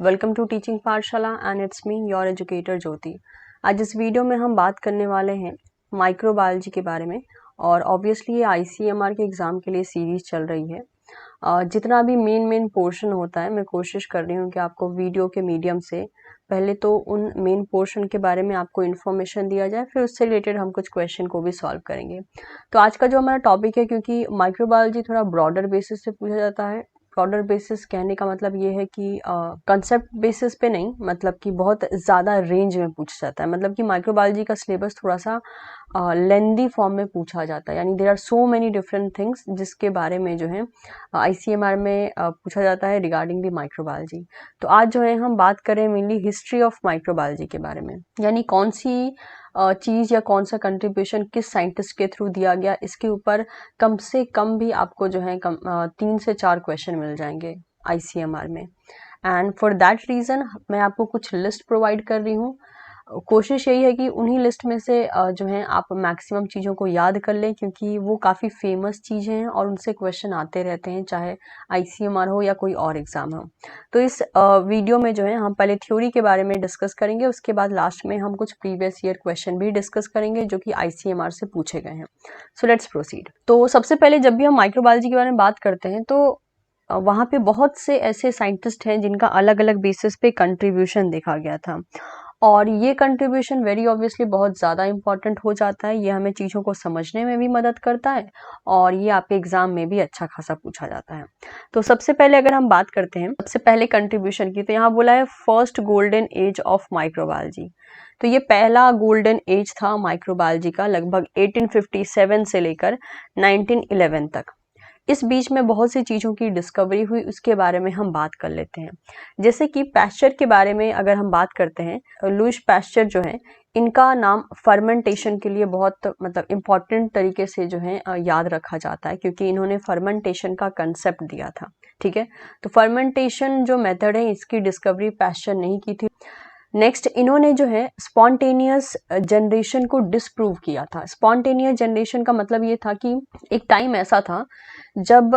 Welcome to teaching Pathshala and it's me your educator Jyoti. आज इस video में हम बात करने वाले हैं माइक्रोबायोलॉजी के बारे में और ऑब्वियसली ये आईसीएमआर के एग्ज़ाम के लिए सीरीज़ चल रही है। जितना भी मेन पोर्शन होता है मैं कोशिश कर रही हूँ कि आपको वीडियो के मीडियम से पहले तो उन मेन पोर्शन के बारे में आपको इन्फॉर्मेशन दिया जाए, फिर उससे रिलेटेड हम कुछ क्वेश्चन को भी सॉल्व करेंगे। तो आज का जो हमारा टॉपिक है, क्योंकि माइक्रोबायोलॉजी थोड़ा ब्रॉडर बेसिस से पूछा जाता है। ब्रॉडर बेसिस कहने का मतलब ये है कि कंसेप्ट बेसिस पे नहीं, मतलब कि बहुत ज़्यादा रेंज में पूछा जाता है। मतलब कि माइक्रोबायोलॉजी का सिलेबस थोड़ा सा लेंदी फॉर्म में पूछा जाता है, यानी there are so many different things जिसके बारे में जो है आईसीएमआर में पूछा जाता है रिगार्डिंग दी माइक्रोबायोलॉजी। तो आज जो है हम बात करें मेनली हिस्ट्री ऑफ माइक्रोबायोलॉजी के बारे में, यानी कौन सी चीज़ या कौन सा कंट्रीब्यूशन किस साइंटिस्ट के थ्रू दिया गया, इसके ऊपर कम से कम भी आपको जो है 3 से 4 क्वेश्चन मिल जाएंगे आईसीएमआर में। एंड फॉर दैट रीज़न मैं आपको कुछ लिस्ट प्रोवाइड कर रही हूँ। कोशिश यही है कि उन्हीं लिस्ट में से जो है आप मैक्सिमम चीज़ों को याद कर लें, क्योंकि वो काफ़ी फेमस चीज़ें हैं और उनसे क्वेश्चन आते रहते हैं, चाहे आईसीएमआर हो या कोई और एग्ज़ाम हो। तो इस वीडियो में जो है हम पहले थ्योरी के बारे में डिस्कस करेंगे, उसके बाद लास्ट में हम कुछ प्रीवियस ईयर क्वेश्चन भी डिस्कस करेंगे जो कि आईसीएमआर से पूछे गए हैं। So let's proceed. तो सबसे पहले जब भी हम माइक्रोबायोलॉजी के बारे में बात करते हैं तो वहाँ पे बहुत से ऐसे साइंटिस्ट हैं जिनका अलग अलग बेसिस पे कंट्रीब्यूशन देखा गया था, और ये कंट्रीब्यूशन वेरी ऑब्वियसली बहुत ज़्यादा इंपॉर्टेंट हो जाता है। ये हमें चीज़ों को समझने में भी मदद करता है और ये आपके एग्जाम में भी अच्छा खासा पूछा जाता है। तो सबसे पहले अगर हम बात करते हैं सबसे पहले कंट्रीब्यूशन की, तो यहाँ बोला है first golden age of microbiology. तो ये पहला गोल्डन एज था माइक्रोबायोलॉजी का, लगभग 1857 से लेकर 1911 तक। इस बीच में बहुत सी चीज़ों की डिस्कवरी हुई, उसके बारे में हम बात कर लेते हैं। जैसे कि पैस्चर के बारे में अगर हम बात करते हैं, लुईस पैस्चर जो है, इनका नाम फर्मेंटेशन के लिए बहुत मतलब इम्पॉर्टेंट तरीके से जो है याद रखा जाता है, क्योंकि इन्होंने फर्मेंटेशन का कंसेप्ट दिया था। ठीक है, तो फर्मेंटेशन जो मेथड है इसकी डिस्कवरी पैस्चर नहीं की थी। नेक्स्ट इन्होंने जो है स्पॉन्टेनियस जनरेशन को डिसप्रूव किया था। स्पॉन्टेनियस जनरेशन का मतलब ये था कि एक टाइम ऐसा था जब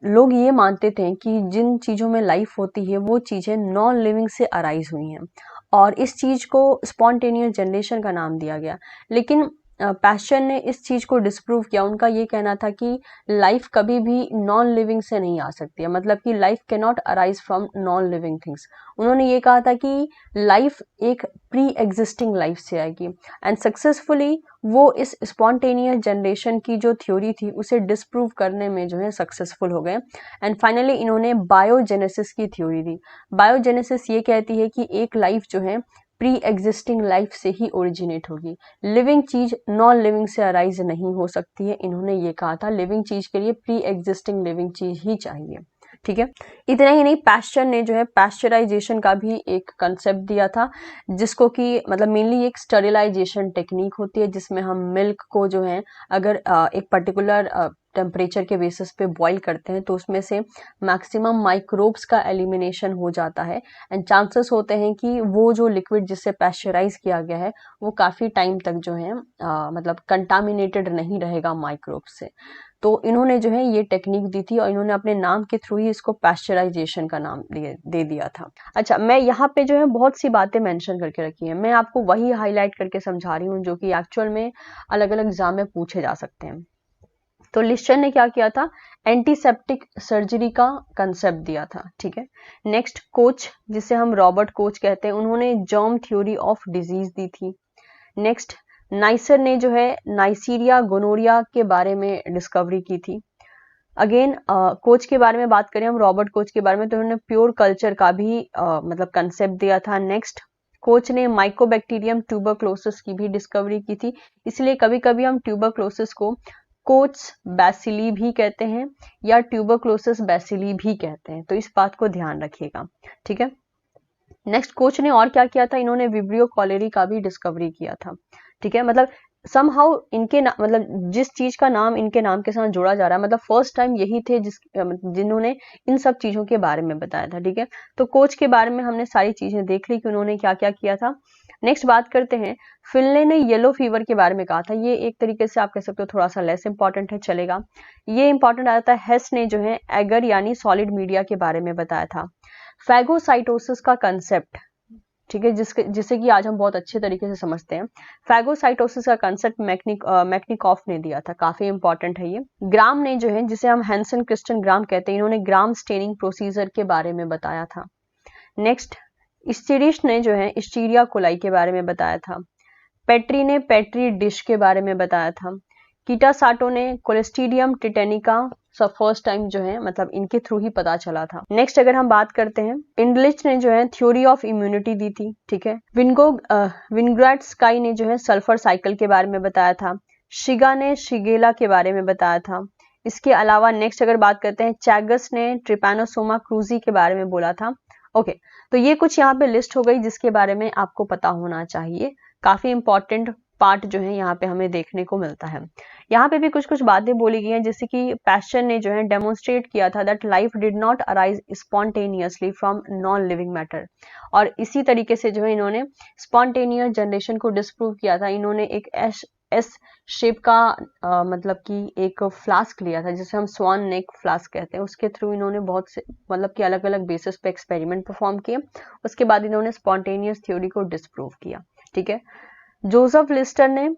लोग ये मानते थे कि जिन चीज़ों में लाइफ होती है वो चीज़ें नॉन लिविंग से अराइज हुई हैं, और इस चीज़ को स्पॉन्टेनियस जनरेशन का नाम दिया गया। लेकिन पैस्चर ने इस चीज़ को डिसप्रूव किया। उनका ये कहना था कि लाइफ कभी भी नॉन लिविंग से नहीं आ सकती है, मतलब कि life can not arise from non living things. उन्होंने ये कहा था कि लाइफ एक प्री एग्जिस्टिंग लाइफ से आएगी, एंड सक्सेसफुली वो इस स्पॉन्टेनियस जनरेशन की जो थ्योरी थी उसे डिसप्रूव करने में जो है सक्सेसफुल हो गए। एंड फाइनली इन्होंने बायोजेनेसिस की थ्योरी दी। बायोजेनेसिस ये कहती है कि एक लाइफ जो है प्री एग्जिस्टिंग लाइफ से ही ओरिजिनेट होगी, लिविंग चीज नॉन लिविंग से अराइज नहीं हो सकती है। इन्होंने ये कहा था लिविंग चीज के लिए प्री एग्जिस्टिंग लिविंग चीज ही चाहिए। ठीक है, इतना ही नहीं, पैस्चर ने जो है पैस्चराइजेशन का भी एक कंसेप्ट दिया था, जिसको कि मतलब मेनली एक स्टरिलाइजेशन टेक्निक होती है जिसमें हम मिल्क को जो है अगर एक पर्टिकुलर टेम्परेचर के बेसिस पे बॉईल करते हैं तो उसमें से मैक्सिमम माइक्रोब्स का एलिमिनेशन हो जाता है, एंड चांसेस होते हैं कि वो जो लिक्विड जिससे पैस्चराइज किया गया है वो काफ़ी टाइम तक जो है मतलब कंटामिनेटेड नहीं रहेगा माइक्रोब से। तो इन्होंने जो है ये टेक्निक दी थी और इन्होंने अपने नाम के थ्रू ही इसको पैस्चराइजेशन का नाम दे दिया था। अच्छा, मैं यहाँ पे जो है बहुत सी बातें मेंशन करके रखी हैं, मैं आपको वही हाईलाइट करके समझा रही हूँ जो कि एक्चुअल में अलग अलग एग्जाम में पूछे जा सकते हैं। तो लिस्टर ने क्या किया था, एंटीसेप्टिक सर्जरी का कंसेप्ट दिया था। ठीक है, नेक्स्ट कोच, जिसे हम रॉबर्ट कोच कहते हैं, उन्होंने जर्म थ्योरी ऑफ डिजीज दी थी। नेक्स्ट नाइसर ने जो है नाइसीरिया गोनोरिया के बारे में डिस्कवरी की थी। अगेन कोच के बारे में बात करें हम, रॉबर्ट कोच के बारे में, तो उन्होंने प्योर कल्चर का भी मतलब कंसेप्ट दिया था। नेक्स्ट कोच ने माइकोबैक्टीरियम ट्यूबरक्लोसिस की भी डिस्कवरी की थी, इसलिए कभी कभी हम ट्यूबरक्लोसिस को कोच बैसिली भी कहते हैं या ट्यूबरक्लोसिस बैसिली भी कहते हैं, तो इस बात को ध्यान रखिएगा। ठीक है, नेक्स्ट कोच ने और क्या किया था, इन्होंने विब्रियो कॉलेरी का भी डिस्कवरी किया था। ठीक है, मतलब समहाउ इनके मतलब जिस चीज का नाम इनके नाम के साथ जोड़ा जा रहा है, मतलब फर्स्ट टाइम यही थे जिन्होंने इन सब चीजों के बारे में बताया था। ठीक है, तो कोच के बारे में हमने सारी चीजें देख ली कि उन्होंने क्या क्या किया था। नेक्स्ट बात करते हैं, फिनले ने येलो फीवर के बारे में कहा था। ये एक तरीके से आप कह सकते हो थोड़ा सा लेस इंपॉर्टेंट है, चलेगा। ये इंपॉर्टेंट आता है, हेस ने जो है एगर यानी सॉलिड मीडिया के बारे में बताया था। फैगोसाइटोसिस का कंसेप्ट, ठीक है, जिसे कि आज हम बहुत अच्छे तरीके से समझते हैं। फैगोसाइटोसिस का कंसेप्ट मैकनिकॉफ ने दिया था, काफी इंपॉर्टेंट है ये। ग्राम ने जो है, जिसे हम हैंसन क्रिस्टियन ग्राम कहते हैं, इन्होंने ग्राम स्टेनिंग प्रोसीजर के बारे में बताया था। नेक्स्ट, स्टीरिश ने जो है स्टीरिया कोलाई के बारे में बताया था। पेट्री ने पेट्री डिश के बारे में बताया था। कीटासाटो ने कोलेस्ट्रीडियम टिटेनिका सब फर्स्ट टाइम जो है मतलब इनके थ्रू ही पता चला था। नेक्स्ट अगर हम बात करते हैं, इंडलिच ने जो है थ्योरी ऑफ इम्यूनिटी दी थी, ठीक है। विनग्रेड स्काई ने जो है सल्फर साइकिल के बारे में बताया था। शिगा ने शिगेला के बारे में बताया था। इसके अलावा नेक्स्ट अगर बात करते हैं, चैगस ने ट्रिपैनोसोमा क्रूजी के बारे में बोला था। ओके, तो ये कुछ यहाँ पे लिस्ट हो गई जिसके बारे में आपको पता होना चाहिए। काफी इंपॉर्टेंट पार्ट जो है यहाँ पे हमें देखने को मिलता है। यहाँ पे भी कुछ कुछ बातें बोली गई हैं, जैसे कि पैस्चर ने जो है डेमोन्स्ट्रेट किया था that life did not arise spontaneously from non living matter, और इसी तरीके से जो है इन्होंने स्पॉन्टेनियस जनरेशन को डिस्प्रूव किया था। इन्होंने एक एस शेप का मतलब कि एक फ्लास्क लिया था, जिसे हम स्वान नेक फ्लास्क कहते हैं। उसके थ्रू इन्होंने बहुत से मतलब कि अलग अलग बेसिस पे एक्सपेरिमेंट परफॉर्म किए। उसके बाद इन्होंने स्पॉन्टेनियस थ्योरी को डिस्प्रूव किया, ठीक है। जोसेफ लिस्टर ने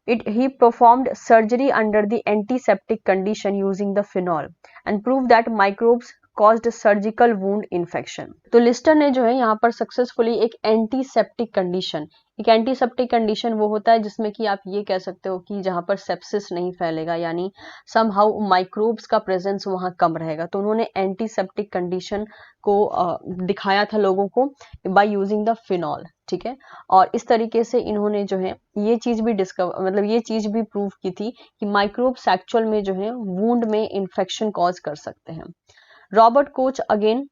he performed surgery under the antiseptic condition using the phenol and proved that microbes caused surgical wound infection। तो लिस्टर ने जो है यहाँ पर सक्सेसफुली एक एंटीसेप्टिक कंडीशन, एक एंटीसेप्टिक कंडीशन वो होता है जिसमें कि आप ये कह सकते हो कि जहाँ पर सेप्सिस नहीं फैलेगा, यानी समहाउ माइक्रोब्स का प्रेजेंस वहाँ कम रहेगा। तो उन्होंने एंटीसेप्टिक कंडीशन को दिखाया था लोगों को बाय यूजिंग द फिनॉल, ठीक है। और इस तरीके से इन्होंने जो है ये चीज भी ये चीज भी प्रूव की थी कि माइक्रोब्स एक्चुअल में जो है वुंड में इन्फेक्शन कॉज कर सकते हैं। रॉबर्ट कोच अगेन,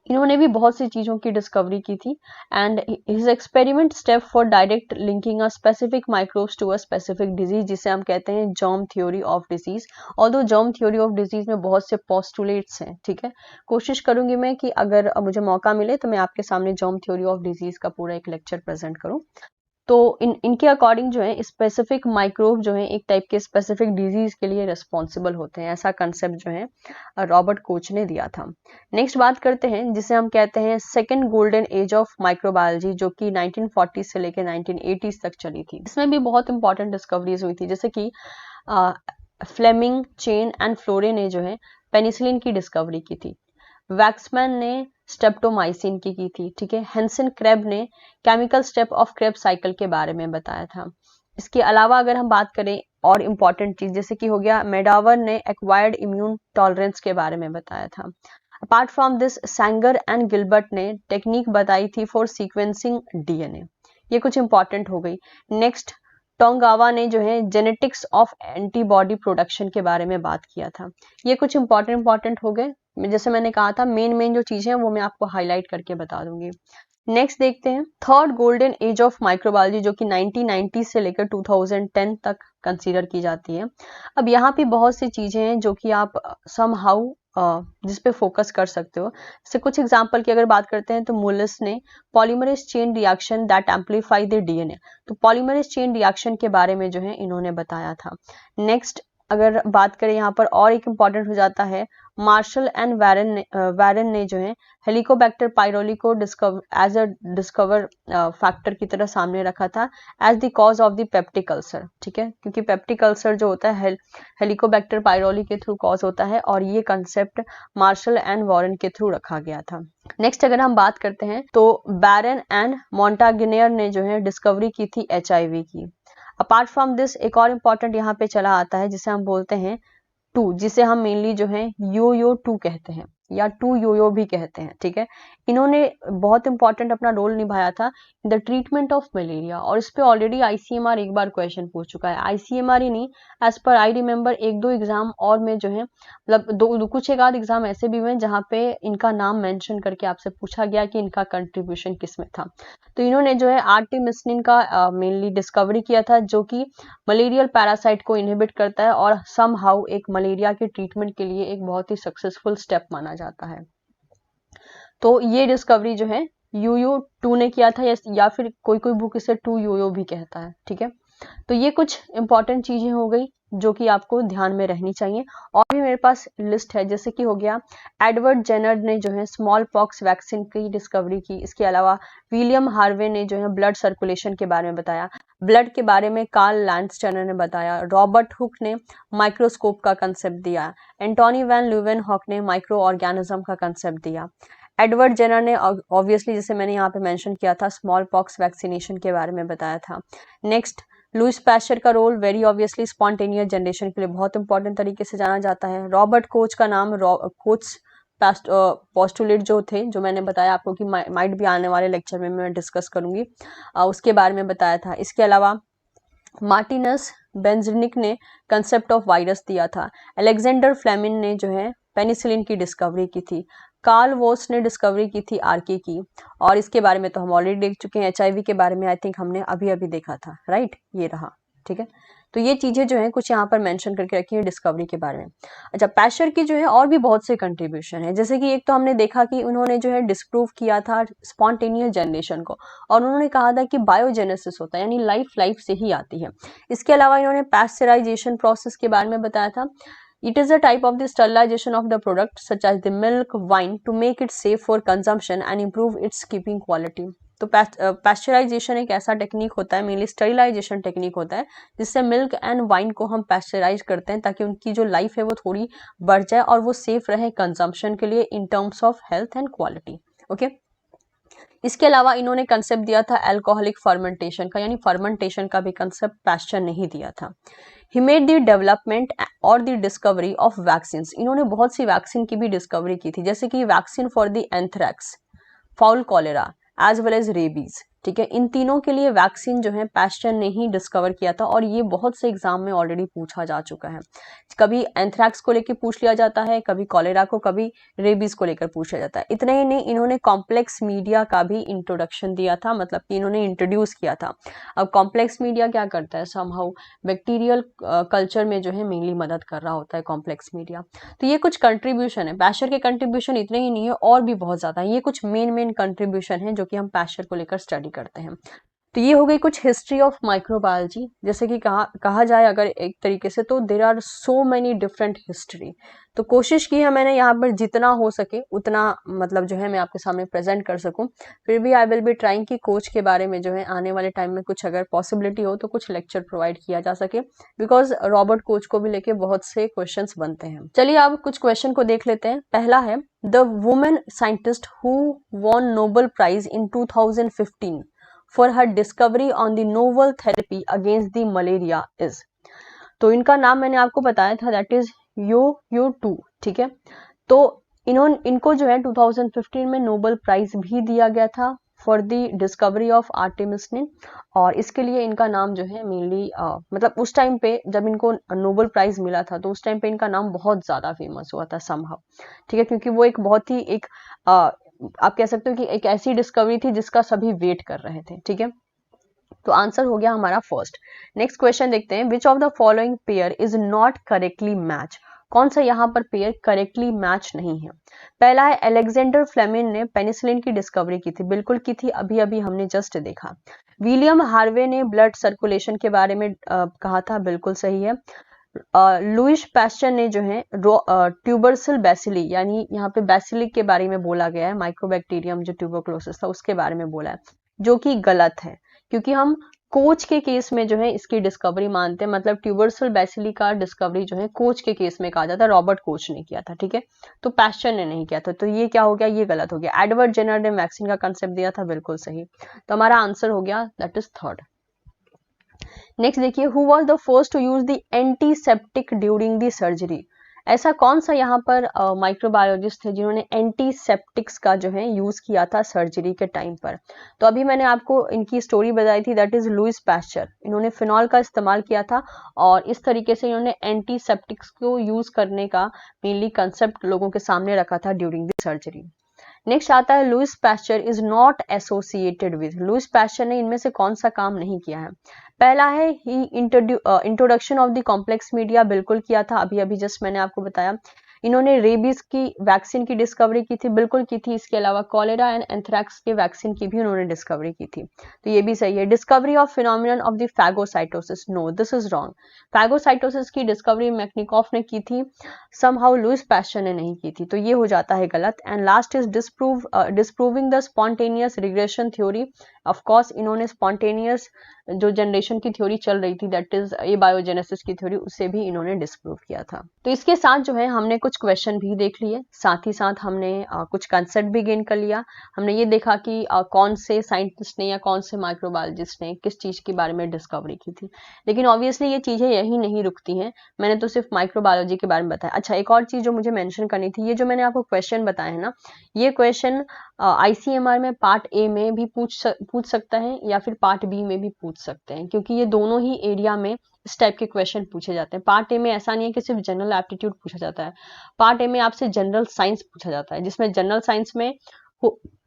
इन्होंने भी बहुत सी चीजों की डिस्कवरी की थी and his experiment step for direct linking a specific microbes to a specific disease, जिसे हम कहते हैं germ theory of disease. Although germ theory of disease में बहुत से पोस्टुलेट्स हैं, ठीक है। कोशिश करूंगी मैं कि अगर मुझे मौका मिले तो मैं आपके सामने जर्म थ्योरी ऑफ डिजीज का पूरा एक लेक्चर प्रेजेंट करूं। तो इनके अकॉर्डिंग जो है स्पेसिफिक माइक्रोब जो है एक टाइप के स्पेसिफिक डिजीज के लिए रिस्पॉन्सिबल होते हैं, ऐसा कंसेप्ट जो है रॉबर्ट कोच ने दिया था। नेक्स्ट बात करते हैं जिसे हम कहते हैं second golden age of microbiology, जो कि 1940 से लेकर 1980s तक चली थी। इसमें भी बहुत इंपॉर्टेंट डिस्कवरीज हुई थी, जैसे कि फ्लेमिंग, चेन एंड फ्लोरे ने जो है पेनिसिलिन की डिस्कवरी की थी। वैक्समैन ने स्टेप्टोमाइसिन की थी, ठीक है। हेंसन क्रेब ने chemical step of Krebs cycle के बारे में बताया था। इसके अलावा अगर हम बात करें और इम्पॉर्टेंट चीज, जैसे कि हो गया मेडावर ने एक्वायर्ड इम्यून टॉलरेंस के बारे में बताया था। Apart from this, Sanger and Gilbert ने टेक्निक बताई थी फॉर सीक्वेंसिंग डीएनए। ये कुछ इंपॉर्टेंट हो गई। नेक्स्ट, टोंगावा ने जो है जेनेटिक्स ऑफ एंटीबॉडी प्रोडक्शन के बारे में बात किया था। ये कुछ इंपॉर्टेंट हो गए। जैसे मैंने कहा था मेन जो चीजें हैं वो मैं आपको हाईलाइट करके बता दूंगी। नेक्स्ट देखते हैं third golden age of microbiology, जो कि 1990 से लेकर 2010 तक कंसीडर की जाती है। अब यहाँ पे बहुत सी चीजें हैं जो कि आप समहाउ जिस पे फोकस कर सकते हो। जैसे कुछ एग्जांपल की अगर बात करते हैं तो मुलिस ने polymerase chain reaction that amplify the DNA, तो पॉलीमरेज चेन रिएक्शन के बारे में जो है इन्होंने बताया था। नेक्स्ट अगर बात करें यहाँ पर और एक इम्पॉर्टेंट हो जाता है, मार्शल एंड वैरन ने जो है हेलिकोबैक्टर पाइरोली को एज अ डिस्कवर फैक्टर की तरह सामने रखा था as the cause of the peptic ulcer, ठीक है, क्योंकि पेप्टिक अल्सर जो होता है हेलिकोबैक्टर पाइरोली के थ्रू कॉज होता है, और ये कंसेप्ट मार्शल एंड वॉरेन के थ्रू रखा गया था। नेक्स्ट अगर हम बात करते हैं तो बैरन एंड मोंटागिनियर ने जो है डिस्कवरी की थी HIV की। अपार्ट फ्रॉम दिस, एक और इम्पॉर्टेंट यहाँ पे चला आता है जिसे हम बोलते हैं टू, जिसे हम मेनली जो है यो 2 कहते हैं या 2 यो भी कहते हैं, ठीक है। इन्होंने बहुत इंपॉर्टेंट अपना रोल निभाया था in the treatment of malaria, और इस पे ऑलरेडी ICMR एक बार क्वेश्चन पूछ चुका है। ICMR ही नहीं, as per I remember 1-2 exam और में जो है मतलब कुछ एक आध एग्जाम ऐसे भी हुए जहाँ पे इनका नाम मेंशन करके आपसे पूछा गया कि इनका कंट्रीब्यूशन किसमें था। तो इन्होंने जो है आर्टेमिसिनिन का मेनली डिस्कवरी किया था, जो कि मलेरियल पैरासाइट को इनहिबिट करता है और समहाउ एक मलेरिया के ट्रीटमेंट के लिए एक बहुत ही सक्सेसफुल स्टेप माना जाता है। तो ये डिस्कवरी जो है यूयू 2 ने किया था, या फिर कोई बुक इसे 2 यो भी कहता है, ठीक है। तो ये कुछ इंपॉर्टेंट चीजें हो गई जो कि आपको ध्यान में रहनी चाहिए। और भी मेरे पास लिस्ट है, जैसे कि हो गया एडवर्ड जेनर ने जो है स्मॉल पॉक्स वैक्सीन की डिस्कवरी की। इसके अलावा विलियम हार्वे ने जो है ब्लड सर्कुलेशन के बारे में बताया। ब्लड के बारे में कार्ल लैंडस्टर्नर ने बताया। रॉबर्ट हुक ने माइक्रोस्कोप का कंसेप्ट दिया। एंटोनी वैन ल्यूवेनहॉक ने माइक्रो ऑर्गेनिज्म का कंसेप्ट दिया। एडवर्ड जेनर ने ऑब्वियसली, जैसे मैंने यहाँ पे मेंशन किया था, स्मॉल पॉक्स वैक्सीनेशन के बारे में बताया था। नेक्स्ट, लुईस पैस्चर का role very obviously spontaneous generation के लिए बहुत इंपॉर्टेंट तरीके से जाना जाता है। रॉबर्ट कोच का नाम कोच पोस्टुलेट जो थे, जो मैंने बताया आपको कि माइट भी आने वाले लेक्चर में मैं डिस्कस करूंगी, उसके बारे में बताया था। इसके अलावा मार्टिनस बेंजनिक ने कंसेप्ट ऑफ वायरस दिया था। अलेक्जेंडर फ्लेमिंग ने जो है पेनिसिलिन की डिस्कवरी की थी। कार्ल वोस ने डिस्कवरी की थी आरके की, और इसके बारे में तो हम ऑलरेडी देख चुके हैं। एचआईवी के बारे में आई थिंक हमने अभी अभी देखा था, राइट, ये रहा, ठीक है। तो ये चीजें जो है कुछ यहाँ पर मेंशन करके रखी है डिस्कवरी के बारे में। अच्छा, पैशर की जो है और भी बहुत से कंट्रीब्यूशन है, जैसे कि एक तो हमने देखा कि उन्होंने जो है डिस्प्रूव किया था स्पॉन्टेनियस जनरेशन को, और उन्होंने कहा था कि बायोजेनेसिस होता है, यानी लाइफ से ही आती है। इसके अलावा इन्होंने पैस्चराइजेशन प्रोसेस के बारे में बताया था। It is a type of the sterilization of the product such as the milk, wine to make it safe for consumption and improve its keeping quality. तो पैस्चराइजेशन एक ऐसा टेक्निक होता है, मेनली स्टरीलाइजेशन टेक्निक होता है, जिससे मिल्क एंड वाइन को हम पैस्चराइज करते हैं ताकि उनकी जो लाइफ है वो थोड़ी बढ़ जाए और वो सेफ रहे कंजम्पशन के लिए in terms of health and quality. Okay, इसके अलावा इन्होंने कंसेप्ट दिया था अल्कोहलिक फर्मेंटेशन का, यानी फर्मेंटेशन का भी कंसेप्ट पैस्चर ने ही दिया था। He made the development और the discovery of vaccines. इन्होंने बहुत सी वैक्सीन की भी डिस्कवरी की थी, जैसे कि vaccine for the anthrax, fowl cholera as well as rabies, ठीक है। इन तीनों के लिए वैक्सीन जो है पैस्चर ने ही डिस्कवर किया था, और ये बहुत से एग्जाम में ऑलरेडी पूछा जा चुका है। कभी एंथ्रैक्स को लेकर पूछ लिया जाता है, कभी कॉलेरा को, कभी रेबीज को लेकर पूछा जाता है। इतना ही नहीं, इन्होंने कॉम्प्लेक्स मीडिया का भी इंट्रोडक्शन दिया था, मतलब कि इन्होंने इंट्रोड्यूस किया था। अब कॉम्प्लेक्स मीडिया क्या करता है, समहाउ बैक्टीरियल कल्चर में जो है मेनली मदद कर रहा होता है कॉम्प्लेक्स मीडिया। तो ये कुछ कंट्रीब्यूशन है। पैस्चर के कंट्रीब्यूशन इतने ही नहीं है, और भी बहुत ज्यादा है। ये कुछ मेन कंट्रीब्यूशन है जो कि हम पैस्चर को लेकर स्टडी करते हैं। तो ये हो गई कुछ हिस्ट्री ऑफ माइक्रोबायोलॉजी। जैसे कि कहा जाए अगर एक तरीके से, तो there are so many different history. तो कोशिश की है मैंने यहाँ पर जितना हो सके उतना, मतलब जो है मैं आपके सामने प्रेजेंट कर सकूं। फिर भी आई विल बी ट्राइंग कि कोच के बारे में जो है आने वाले टाइम में कुछ अगर पॉसिबिलिटी हो तो कुछ लेक्चर प्रोवाइड किया जा सके, बिकॉज रॉबर्ट कोच को भी लेके बहुत से क्वेश्चंस बनते हैं। चलिए अब कुछ क्वेश्चन को देख लेते हैं। पहला है, the women scientist who won Nobel prize in 2015 for her discovery on the novel therapy against the malaria is। तो इनका नाम मैंने आपको बताया था, दैट इज यो टू, ठीक है। तो इनको जो है 2015 में नोबेल प्राइज भी दिया गया था फॉर द डिस्कवरी ऑफ आर्टेमिसिन, और इसके लिए इनका नाम जो है मेनली मतलब उस टाइम पे जब इनको नोबेल प्राइज मिला था तो उस टाइम पे इनका नाम बहुत ज्यादा फेमस हुआ था समहाउ, ठीक है, क्योंकि वो एक बहुत ही एक आप कह सकते हो कि एक ऐसी डिस्कवरी थी जिसका सभी वेट कर रहे थे, ठीक है। तो आंसर हो गया हमारा फर्स्ट। नेक्स्ट क्वेश्चन देखते हैं, which of the following pair is not correctly match. कौन सा यहाँ पर पेयर करेक्टली मैच नहीं है। पहला है, अलेक्जेंडर फ्लेमिंग ने पेनिसिलिन की डिस्कवरी की थी, बिल्कुल की थी, अभी अभी हमने जस्ट देखा। विलियम हार्वे ने ब्लड सर्कुलेशन के बारे में कहा था, बिल्कुल सही है। लुईस पैस्चर ने जो है ट्यूबरसल बैसिली, यानी यहाँ पे बैसिलिक के बारे में बोला गया है, माइक्रोबैक्टीरियम जो ट्यूबरकुलोसिस था उसके बारे में बोला है, जो कि गलत है, क्योंकि हम कोच के केस में जो है इसकी डिस्कवरी मानते हैं। मतलब ट्यूबरसल बैसिली का डिस्कवरी जो है कोच के केस में कहा जाता है, रॉबर्ट कोच ने किया था, ठीक है, तो पैस्चर ने नहीं किया था। तो ये क्या हो गया, ये गलत हो गया। एडवर्ड जेनर ने वैक्सीन का कंसेप्ट दिया था, बिल्कुल सही। तो हमारा आंसर हो गया, दैट इज थर्ड। नेक्स्ट देखिए, who was the first to use the antiseptic during the surgery. ऐसा कौन सा यहाँ पर माइक्रोबायोलॉजिस्ट थे जिन्होंने एंटीसेप्टिक्स का जो है यूज किया था सर्जरी के टाइम पर। तो अभी मैंने आपको इनकी स्टोरी बताई थी, दैट इज लुईस पैस्चर। इन्होंने फिनॉल का इस्तेमाल किया था और इस तरीके से इन्होंने एंटीसेप्टिक्स को यूज करने का मेनली कंसेप्ट लोगों के सामने रखा था ड्यूरिंग द सर्जरी। नेक्स्ट आता है, Louis Pasteur is not associated with. Louis Pasteur ने इनमें से कौन सा काम नहीं किया है। पहला है, ही introduction of the complex media, बिल्कुल किया था, अभी अभी जस्ट मैंने आपको बताया। इन्होंने रेबीज की वैक्सीन की डिस्कवरी की थी, बिल्कुल की थी। इसके अलावा कॉलेरा एंड एंथ्रैक्स के वैक्सीन की भी उन्होंने डिस्कवरी की थी, तो ये भी सही है। Discovery of phenomenon of the phagocytosis, no this is wrong. Phagocytosis की डिस्कवरी मैक्निकॉफ ने की थी, समहाउ लुईस पैस्चर ने नहीं की थी, तो ये हो जाता है गलत। And last is disproving the spontaneous regression theory. Of course इन्होंने स्पॉन्टेनियस जो जनरेशन की थ्योरी चल रही थी, दैट इज ए बायोजेनेसिस की थ्योरी, उसे भी इन्होंने डिस्प्रूव किया था। तो इसके साथ जो है हमने कुछ क्वेश्चन भी देख लिए, साथ ही साथ हमने कुछ कंसेप्ट भी गेन कर लिया। हमने ये देखा कि कौन से साइंटिस्ट ने या कौन से माइक्रोबायोलॉजिस्ट ने किस चीज के बारे में डिस्कवरी की थी। लेकिन ऑब्वियसली ये चीजें यही नहीं रुकती हैं, मैंने तो सिर्फ माइक्रोबायोलॉजी के बारे में बताया। अच्छा, एक और चीज जो मुझे मेंशन करनी थी, ये जो मैंने आपको क्वेश्चन बताए हैं ना, ये क्वेश्चन ICMR में पार्ट ए में भी पूछ सकता है या फिर पार्ट बी में भी पूछ सकते हैं, क्योंकि ये दोनों ही एरिया में इस टाइप के क्वेश्चन पूछे जाते हैं। पार्ट ए में ऐसा नहीं है कि सिर्फ जनरल एप्टीट्यूड पूछा जाता है, पार्ट ए में आपसे जनरल साइंस पूछा जाता है, जिसमें जनरल साइंस में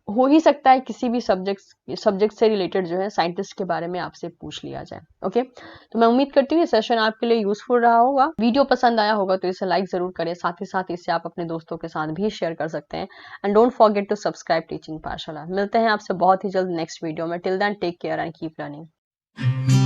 हो ही सकता है किसी भी सब्जेक्ट से रिलेटेड जो है साइंटिस्ट के बारे में आपसे पूछ लिया जाए। ओके, तो मैं उम्मीद करती हूँ ये सेशन आपके लिए यूजफुल रहा होगा। वीडियो पसंद आया होगा तो इसे लाइक जरूर करें, साथ ही साथ इसे आप अपने दोस्तों के साथ भी शेयर कर सकते हैं। And don't forget to subscribe teaching Pathshala. मिलते हैं आपसे बहुत ही जल्द नेक्स्ट वीडियो में। Till then take care and keep learning.